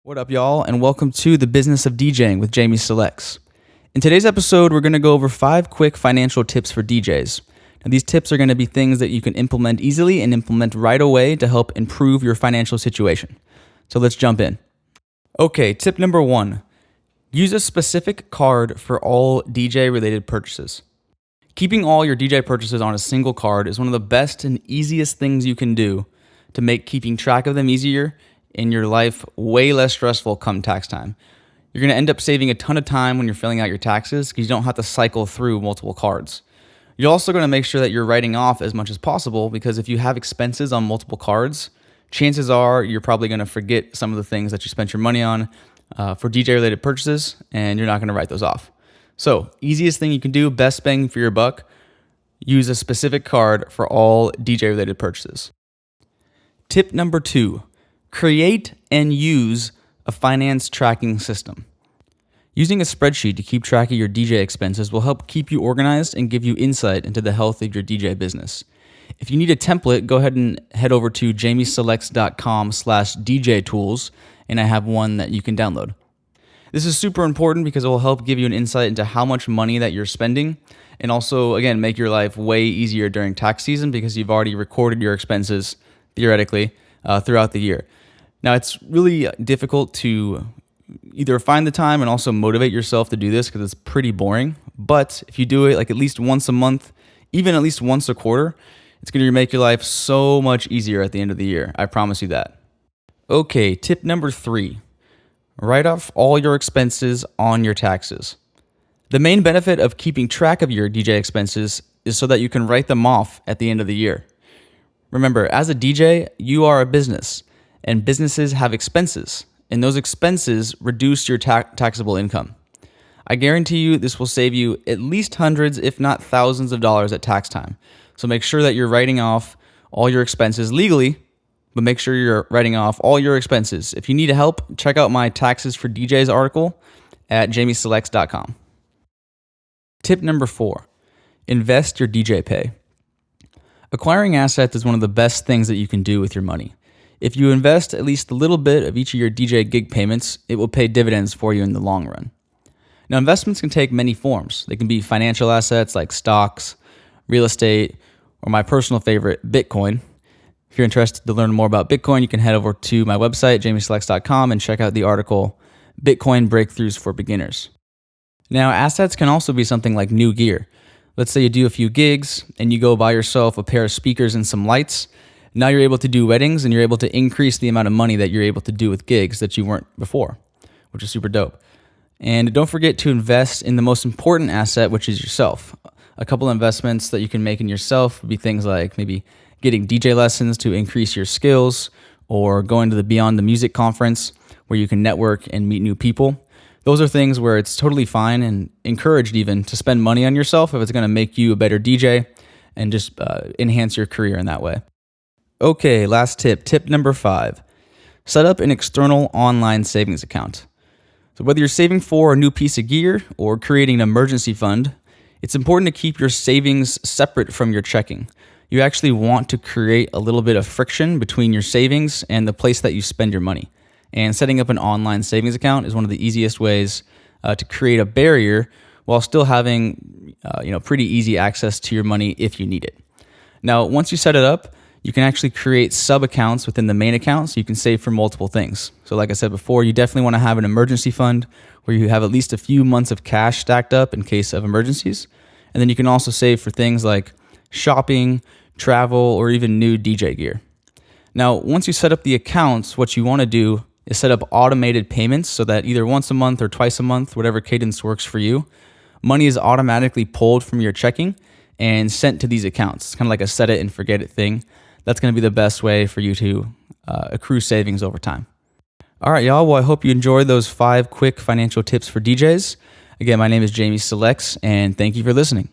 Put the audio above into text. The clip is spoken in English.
What up, y'all, and welcome to the Business of DJing with Jamie Selects. In today's episode, we're going to go over 5 quick financial tips for DJs. Now, these tips are going to be things that you can implement easily and implement right away to help improve your financial situation. So let's jump in. Okay, tip number 1. Use a specific card for all DJ-related purchases. Keeping all your DJ purchases on a single card is one of the best and easiest things you can do to make keeping track of them easier in your life way less stressful come tax time. You're going to end up saving a ton of time when you're filling out your taxes because you don't have to cycle through multiple cards. You're also going to make sure that you're writing off as much as possible because if you have expenses on multiple cards, chances are you're probably going to forget some of the things that you spent your money on for DJ-related purchases, and you're not going to write those off. So, easiest thing you can do, best bang for your buck, use a specific card for all DJ-related purchases. Tip number 2. Create and use a finance tracking system. Using a spreadsheet to keep track of your DJ expenses will help keep you organized and give you insight into the health of your DJ business. If you need a template, go ahead and head over to jamieselects.com/DJ tools, and I have one that you can download. This is super important because it will help give you an insight into how much money that you're spending and also, again, make your life way easier during tax season because you've already recorded your expenses, theoretically, throughout the year. Now, it's really difficult to either find the time and also motivate yourself to do this because it's pretty boring. But if you do it like at least once a month, even at least once a quarter, it's going to make your life so much easier at the end of the year. I promise you that. Okay, tip number 3. Write off all your expenses on your taxes. The main benefit of keeping track of your DJ expenses is so that you can write them off at the end of the year. Remember, as a DJ, you are a business. And businesses have expenses, and those expenses reduce your taxable income. I guarantee you this will save you at least hundreds, if not thousands of dollars at tax time. So make sure that you're writing off all your expenses legally, but make sure you're writing off all your expenses. If you need help, check out my Taxes for DJs article at jamieselects.com. Tip number 4, invest your DJ pay. Acquiring assets is one of the best things that you can do with your money. If you invest at least a little bit of each of your DJ gig payments, it will pay dividends for you in the long run. Now, investments can take many forms. They can be financial assets like stocks, real estate, or my personal favorite, Bitcoin. If you're interested to learn more about Bitcoin, you can head over to my website, jamieselects.com, and check out the article, Bitcoin Breakthroughs for Beginners. Now, assets can also be something like new gear. Let's say you do a few gigs and you go buy yourself a pair of speakers and some lights. Now you're able to do weddings and you're able to increase the amount of money that you're able to do with gigs that you weren't before, which is super dope. And don't forget to invest in the most important asset, which is yourself. A couple of investments that you can make in yourself would be things like maybe getting DJ lessons to increase your skills or going to the Beyond the Music conference where you can network and meet new people. Those are things where it's totally fine and encouraged even to spend money on yourself if it's going to make you a better DJ and just enhance your career in that way. Okay, last tip. Tip number 5. Set up an external online savings account. So whether you're saving for a new piece of gear or creating an emergency fund, it's important to keep your savings separate from your checking. You actually want to create a little bit of friction between your savings and the place that you spend your money. And setting up an online savings account is one of the easiest ways to create a barrier while still having pretty easy access to your money if you need it. Now, once you set it up, you can actually create sub-accounts within the main account so you can save for multiple things. So like I said before, you definitely want to have an emergency fund where you have at least a few months of cash stacked up in case of emergencies. And then you can also save for things like shopping, travel, or even new DJ gear. Now, once you set up the accounts, what you want to do is set up automated payments so that either once a month or twice a month, whatever cadence works for you, money is automatically pulled from your checking and sent to these accounts. It's kind of like a set it and forget it thing. That's going to be the best way for you to accrue savings over time. All right, y'all. Well, I hope you enjoyed those 5 quick financial tips for DJs. Again, my name is Jamie Selects, and thank you for listening.